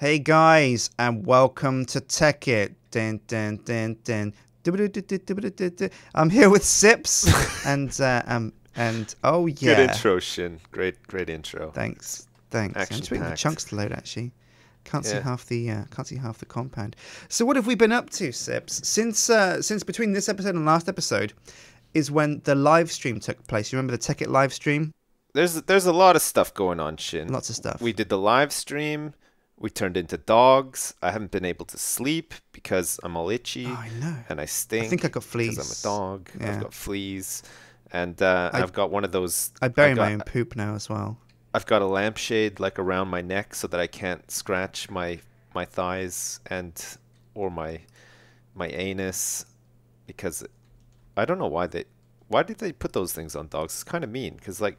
Hey guys, and welcome to Tech It. Dun, dun, dun, dun. I'm here with Sips, and oh yeah. Good intro, Shin. Great intro. Thanks. I'm just waiting for chunks to load. Actually, can't see half the compound. So what have we been up to, Sips? Since between this episode and last episode, is when the live stream took place. You remember the Tech It live stream? There's a lot of stuff going on, Shin. Lots of stuff. We did the live stream. We turned into dogs. I haven't been able to sleep because I'm all itchy. Oh, I know. And I stink. I think I got fleas. Because I'm a dog. Yeah. I've got fleas. And I've got one of those... I bury my own poop now as well. I've got a lampshade like around my neck so that I can't scratch my thighs or my anus, because I don't know why did they put those things on dogs. It's kind of mean, because like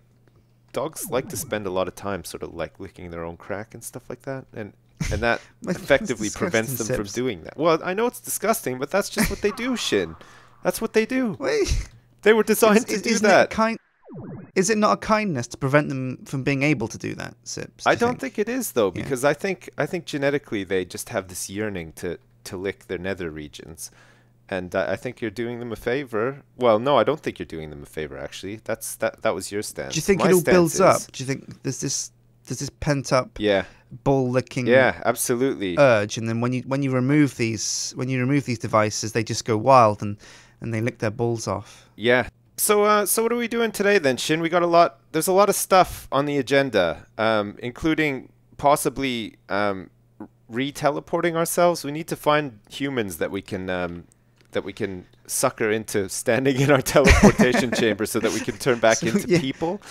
dogs like to spend a lot of time sort of like licking their own crack and stuff like that, and that effectively prevents them from doing that. Well, I know it's disgusting, but that's just what they do, Shin. That's what they do. Wait. They were designed to do that. Is it not a kindness to prevent them from being able to do that, Sips? I don't think it is, though, because I think genetically they just have this yearning to lick their nether regions, and I think you're doing them a favor. Well, no, I don't think you're doing them a favor. Actually, that was your stance. Do you think it all builds up? Do you think there's this pent up ball licking? Yeah, absolutely. Urge, and then when you remove these devices, they just go wild and they lick their balls off. Yeah. So what are we doing today then, Shin? We got a lot. There's a lot of stuff on the agenda, including possibly re-teleporting ourselves. We need to find humans that we can sucker into standing in our teleportation chamber so that we can turn back into people.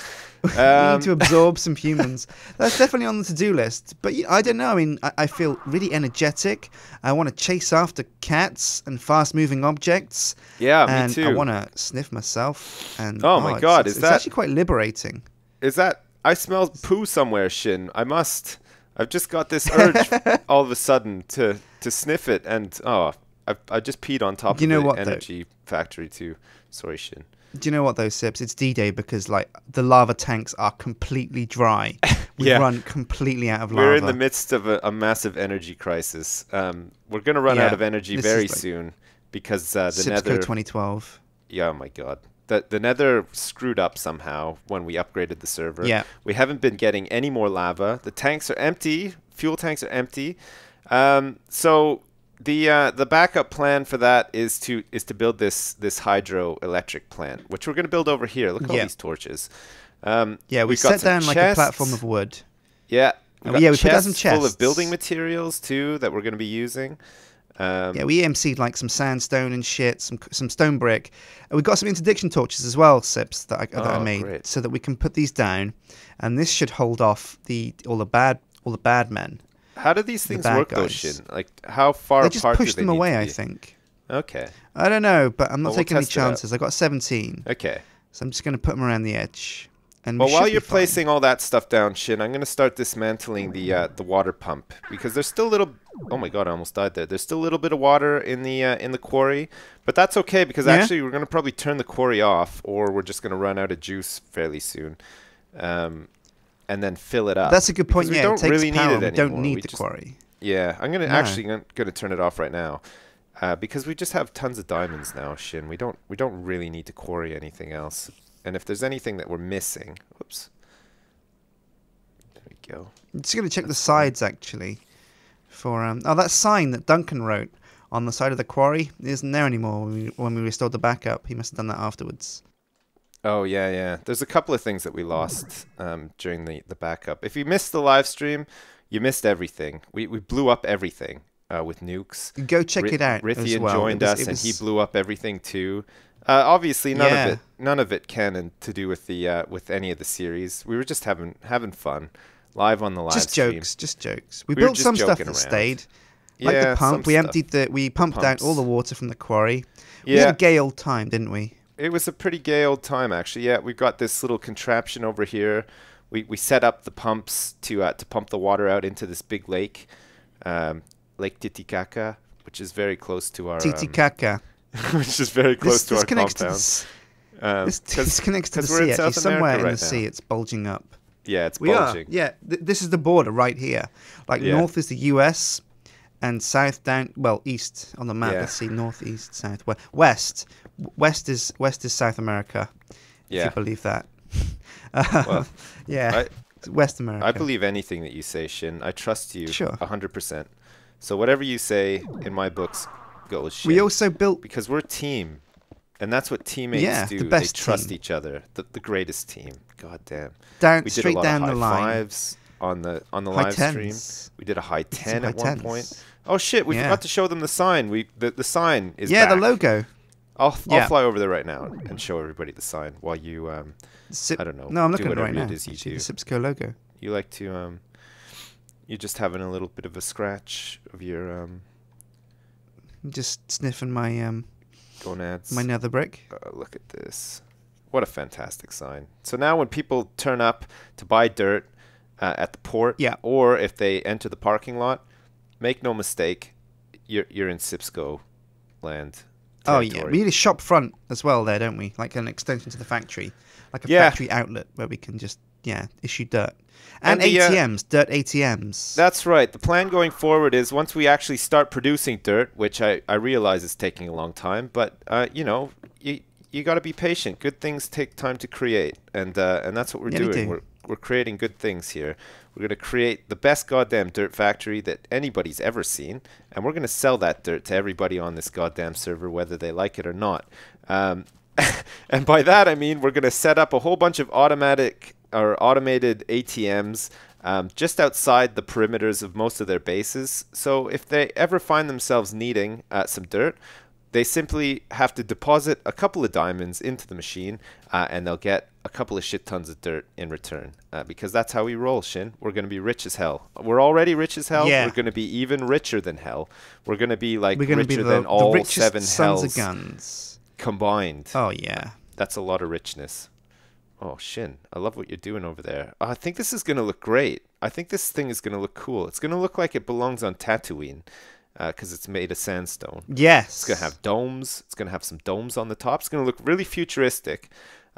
We need to absorb some humans. That's definitely on the to-do list. But I don't know. I mean, I feel really energetic. I want to chase after cats and fast-moving objects. Yeah, and me too. I want to sniff myself. And oh my God, it's actually quite liberating. Is that? I smell poo somewhere, Shin. I've just got this urge all of a sudden to sniff it, and I just peed on top of the energy factory too. Sorry, Shin. Do you know what, though, Sips? It's D-Day because, like, the lava tanks are completely dry. We run completely out of lava. We're in the midst of a massive energy crisis. We're going to run out of energy very soon because the SipsCo Nether... 2012. Yeah, oh my God. The Nether screwed up somehow when we upgraded the server. Yeah. We haven't been getting any more lava. The tanks are empty. Fuel tanks are empty. So... The backup plan for that is to build this hydroelectric plant, which we're going to build over here. Look at all these torches. We set down like a platform of wood. Yeah, we put down some chests full of building materials too that we're going to be using. We EMC'd like some sandstone and shit, some stone brick. And we got some interdiction torches as well, Sips, that I made, so that we can put these down, and this should hold off all the bad men. How do these things work, though, Shin? Like, how far apart do they need to be? They just push them away, I think. Okay. I don't know, but I'm not taking any chances. I got 17. Okay. So I'm just going to put them around the edge. And well, while you're placing all that stuff down, Shin, I'm going to start dismantling the water pump, because there's still a little... Oh my God, I almost died there. There's still a little bit of water in the quarry, but that's okay, because actually we're going to probably turn the quarry off, or we're just going to run out of juice fairly soon. And then fill it up. That's a good point. We don't really need it anymore. We don't need the quarry. Yeah, I'm gonna turn it off right now, because we just have tons of diamonds now, Shin. We don't really need to quarry anything else. And if there's anything that we're missing, whoops. There we go. I'm just gonna check the sides actually, for that sign that Duncan wrote on the side of the quarry isn't there anymore when we restored the backup. He must have done that afterwards. Oh, yeah. There's a couple of things that we lost during the backup. If you missed the live stream, you missed everything. We blew up everything with nukes. Go check it out. Rithian joined us, and he blew up everything too. Obviously, none of it canon to do with with any of the series. We were just having fun live on the live stream. Just jokes. We built some stuff that stayed. Like the pump. We pumped out all the water from the quarry. We had a gay old time, didn't we? It was a pretty gay old time, actually. Yeah, we've got this little contraption over here. We set up the pumps to pump the water out into this big lake, Lake Titicaca, which is very close to our... Titicaca. Which is very close to our compound. This connects to the sea, actually. Somewhere in the sea, it's bulging up. Yeah, it's We bulging. are. Yeah, this is the border right here. Like north is the US, and south down. Well, east on the map. Yeah. Let's see, north, east, south, west. West is South America. If you believe that. Well, yeah. West America. I believe anything that you say, Shin. I trust you. Sure. 100%. So whatever you say in my books goes, Shin. We also built because we're a team, and that's what teammates do. The best they trust team. each other. The greatest team. God damn. We did straight a lot down of the high line. fives on the High live stream. tens. We did a high 10 at high one point. Oh shit! We forgot to show them the sign. The sign is back. the logo. I'll fly over there right now and show everybody the sign while you I don't know. No, I'm looking at it right do now. It is you do. The SipsCo logo. You like to you're just having a little bit of a scratch of your I'm just sniffing my gonads. my nether brick. Look at this. What a fantastic sign. So now when people turn up to buy dirt at the port, or if they enter the parking lot, make no mistake, you're in SipsCo land. Territory. Oh yeah, we need a shop front as well there, don't we? Like an extension to the factory, like a factory outlet where we can just issue dirt and ATMs, dirt ATMs. That's right. The plan going forward is once we actually start producing dirt, which I realize is taking a long time, but you got to be patient. Good things take time to create, and that's what we're doing. We're creating good things here. We're going to create the best goddamn dirt factory that anybody's ever seen, and we're going to sell that dirt to everybody on this goddamn server, whether they like it or not. And by that I mean we're going to set up a whole bunch of automated ATMs just outside the perimeters of most of their bases. So if they ever find themselves needing some dirt, they simply have to deposit a couple of diamonds into the machine, and they'll get a couple of shit tons of dirt in return. Because that's how we roll, Shin. We're going to be rich as hell. We're already rich as hell. Yeah. We're going to be even richer than hell. We're going to be like richer than all the richest 7 sons hells of guns combined. Oh yeah. That's a lot of richness. Oh, Shin, I love what you're doing over there. I think this is going to look great. I think this thing is going to look cool. It's going to look like it belongs on Tatooine. Because it's made of sandstone. Yes. It's going to have domes. It's going to have some domes on the top. It's going to look really futuristic.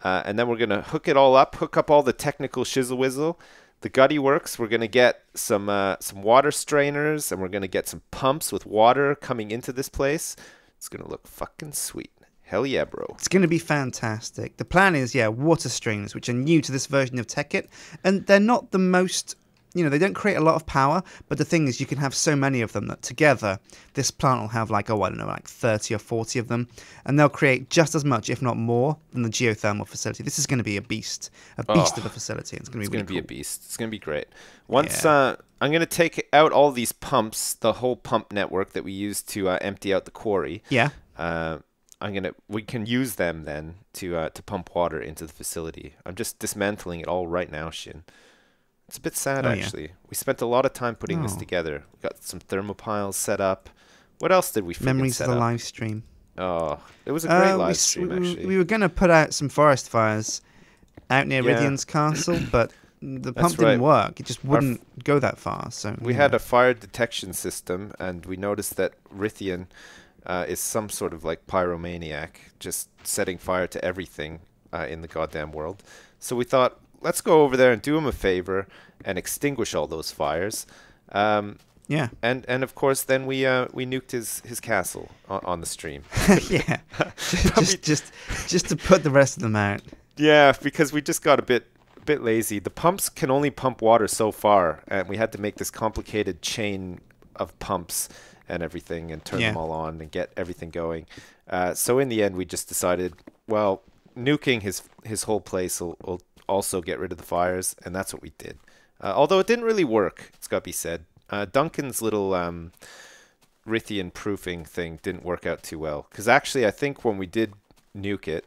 And then we're going to hook it all up, hook up all the technical shizzle whizzle. The gutty works. We're going to get some water strainers, and we're going to get some pumps with water coming into this place. It's going to look fucking sweet. Hell yeah, bro. It's going to be fantastic. The plan is, water strainers, which are new to this version of TechIt. And they're not the most... they don't create a lot of power, but the thing is you can have so many of them that together this plant will have like 30 or 40 of them, and they'll create just as much, if not more, than the geothermal facility. This is going to be a beast of a facility. It's going to be really cool. A beast. It's going to be great. Once I'm going to take out all these pumps, the whole pump network that we use to empty out the quarry. Yeah. We can use them then to pump water into the facility. I'm just dismantling it all right now, Shin. It's a bit sad, actually. Yeah. We spent a lot of time putting this together. We got some thermopiles set up. What else did we set Memories of the up? live stream. Oh, it was a great live stream, actually. We were going to put out some forest fires out near Rythian's castle, but the pump didn't work. It just wouldn't go that far. So we had a fire detection system, and we noticed that Rythian is some sort of like pyromaniac, just setting fire to everything in the goddamn world. So we thought, let's go over there and do him a favor and extinguish all those fires. And of course then we nuked his castle on the stream. Yeah, just to put the rest of them out. Yeah, because we just got a bit lazy. The pumps can only pump water so far, and we had to make this complicated chain of pumps and everything and turn them all on and get everything going. So in the end, we just decided, well, nuking his whole place will also get rid of the fires, and that's what we did. Although it didn't really work, it's got to be said. Duncan's little Rythian proofing thing didn't work out too well. Because actually, I think when we did nuke it,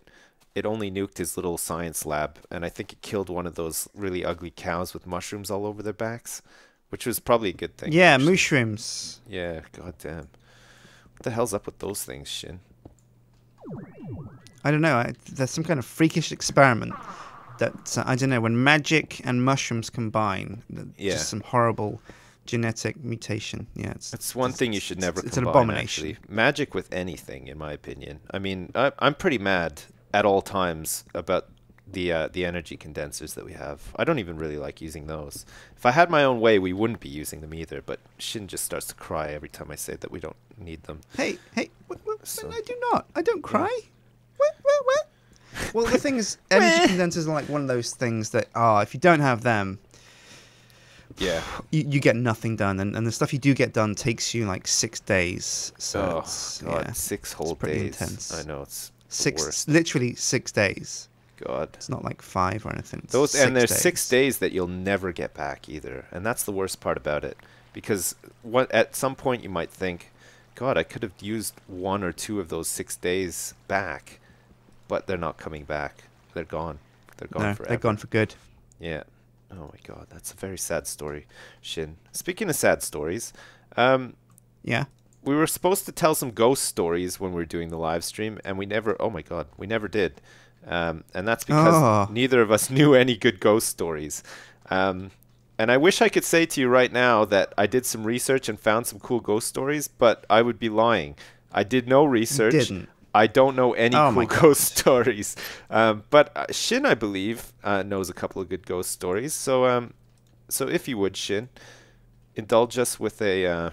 it only nuked his little science lab, and I think it killed one of those really ugly cows with mushrooms all over their backs, which was probably a good thing. Yeah, actually. Mushrooms. Yeah, goddamn. What the hell's up with those things, Shin? I don't know. There's some kind of freakish experiment that, I don't know, when magic and mushrooms combine, just some horrible genetic mutation. Yeah, it's one thing you should never combine. It's an abomination. Actually. Magic with anything, in my opinion. I mean, I'm pretty mad at all times about the energy condensers that we have. I don't even really like using those. If I had my own way, we wouldn't be using them either. But Shin just starts to cry every time I say that we don't need them. Hey, so, I do not. I don't cry. What? Well, the thing is, energy condensers are like one of those things that, if you don't have them, yeah, you get nothing done, and the stuff you do get done takes you like 6 days. So God, 6 whole days. Intense. I know it's literally 6 days. God, it's not like 5 or anything. There's 6 days that you'll never get back either, and that's the worst part about it. Because at some point you might think, God, I could have used 1 or 2 of those 6 days back, but they're not coming back. They're gone. They're gone forever. They're gone for good. Yeah. Oh my God, that's a very sad story, Shin. Speaking of sad stories, yeah, we were supposed to tell some ghost stories when we were doing the live stream, and we never. Oh my God, we never did. And that's because neither of us knew any good ghost stories. And I wish I could say to you right now that I did some research and found some cool ghost stories, but I would be lying. I did no research. You didn't. I don't know any cool ghost stories. But Shin, I believe, knows a couple of good ghost stories. So if you would, Shin, indulge us with a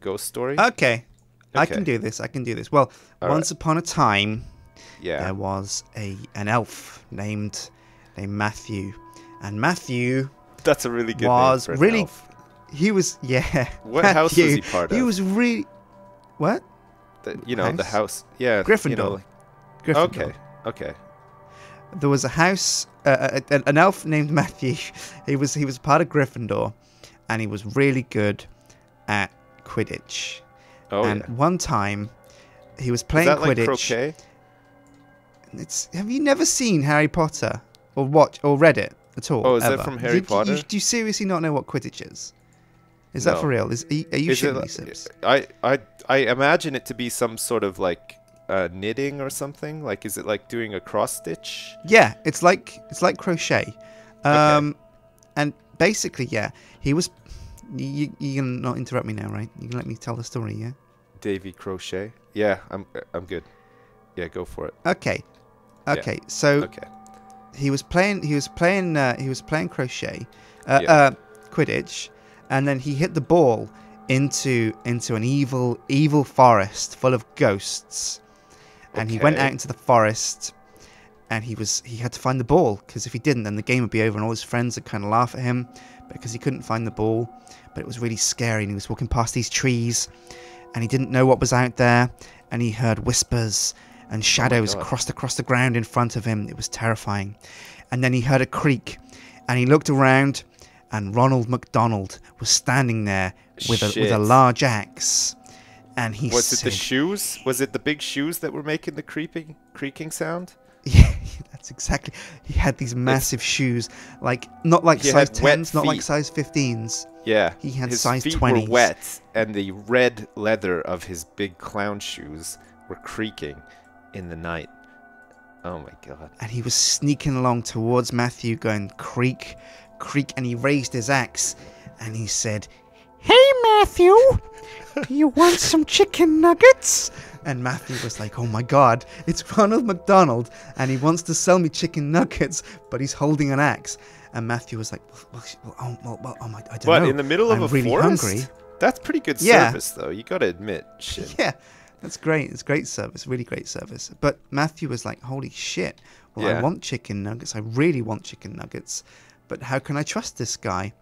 ghost story. Okay. I can do this. Well, once upon a time, there was an elf named Matthew, and Matthew. That's a really good name for an elf. He was What house was he part of? He was really what? The house. Yeah. Gryffindor. Gryffindor. Okay. There was a house, an elf named Matthew. He was part of Gryffindor, and he was really good at Quidditch. One time, he was playing Quidditch. Is that like croquet? Have you never seen Harry Potter or watched or read it at all? Oh, is that from Harry Potter? Do you seriously not know what Quidditch is? Is that for real? Are you shitting me, Sips? I imagine it to be some sort of like knitting or something. Like, is it like doing a cross stitch? Yeah, it's like crochet. Okay. And basically, he was. You can not interrupt me now, right? You can let me tell the story, yeah. Davy Crochet. Yeah, I'm good. Yeah, go for it. Okay. So. Okay. He was playing crochet, Quidditch. And then he hit the ball into an evil forest full of ghosts. And he went out into the forest, and he had to find the ball, because if he didn't, then the game would be over, and all his friends would kind of laugh at him because he couldn't find the ball. But it was really scary, and he was walking past these trees, and he didn't know what was out there, and he heard whispers and shadows crossed across the ground in front of him. It was terrifying. And then he heard a creak, and he looked around, and Ronald McDonald was standing there with a large axe. And he said... Was it the shoes? Was it the big shoes that were making the creaking sound? Yeah, that's exactly. He had these massive shoes, not like size 10s, not like size 15s. Yeah. He had his size feet 20s. Were wet, and the red leather of his big clown shoes were creaking in the night. Oh my God. And he was sneaking along towards Matthew, going creak, creak, and he raised his axe, and he said, "Hey, Matthew, do you want some chicken nuggets?" And Matthew was like, "Oh my God, it's Ronald McDonald, and he wants to sell me chicken nuggets, but he's holding an axe." And Matthew was like, I don't know. But in the middle of a really forest? Hungry. That's pretty good service, though. You got to admit. Shit. Yeah, that's great. It's great service, really great service. But Matthew was like, "Holy shit! Well, I want chicken nuggets. I really want chicken nuggets. But how can I trust this guy?"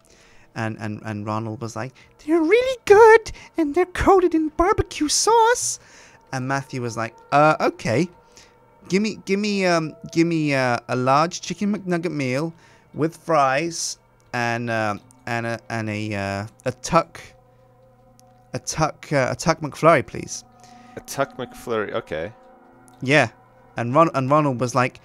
And Ronald was like, "They're really good, and they're coated in barbecue sauce." And Matthew was like, "Okay, give me a large chicken McNugget meal with fries and a tuck McFlurry, please." A tuck McFlurry, okay. Yeah, and Ronald was like,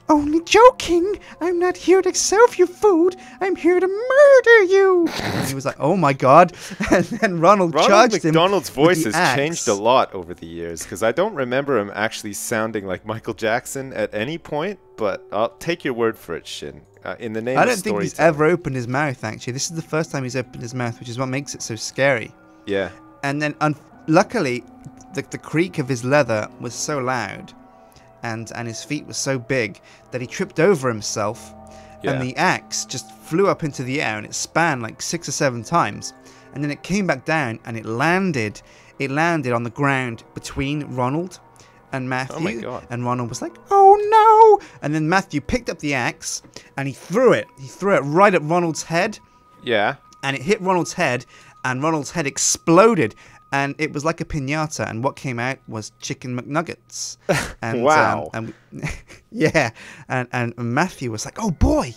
"Only joking. I'm not here to serve you food. I'm here to murder you." And he was like, "Oh my God!" And then Ronald charged him. McDonald's voice has axe. changed a lot over the years, because I don't remember him actually sounding like Michael Jackson at any point. But I'll take your word for it, Shin. In the name of I don't think he's ever opened his mouth. Actually, this is the first time he's opened his mouth, which is what makes it so scary. Yeah. And then, luckily, the creak of his leather was so loud and his feet were so big that he tripped over himself, and the axe just flew up into the air, and it span like 6 or 7 times, and then it came back down, and it landed on the ground between Ronald and Matthew. Oh my God. And Ronald was like, "Oh no!" And then Matthew picked up the axe and he threw it right at Ronald's head. Yeah. And it hit Ronald's head, and Ronald's head exploded, and it was like a piñata, and what came out was chicken McNuggets. And, wow. Yeah. And Matthew was like, "Oh boy,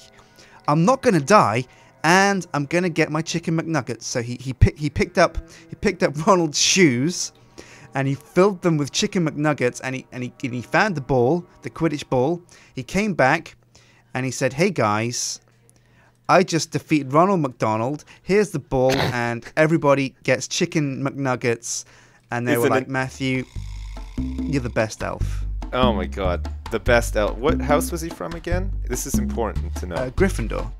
I'm not gonna die, and I'm gonna get my chicken McNuggets." So he picked up Ronald's shoes, and he filled them with chicken McNuggets, and he found the ball, the Quidditch ball. He came back, and he said, "Hey guys, I just defeated Ronald McDonald. Here's the ball, and everybody gets chicken McNuggets." And they were like, "Matthew, you're the best elf." Oh my God, the best elf. What house was he from again? This is important to know. Gryffindor.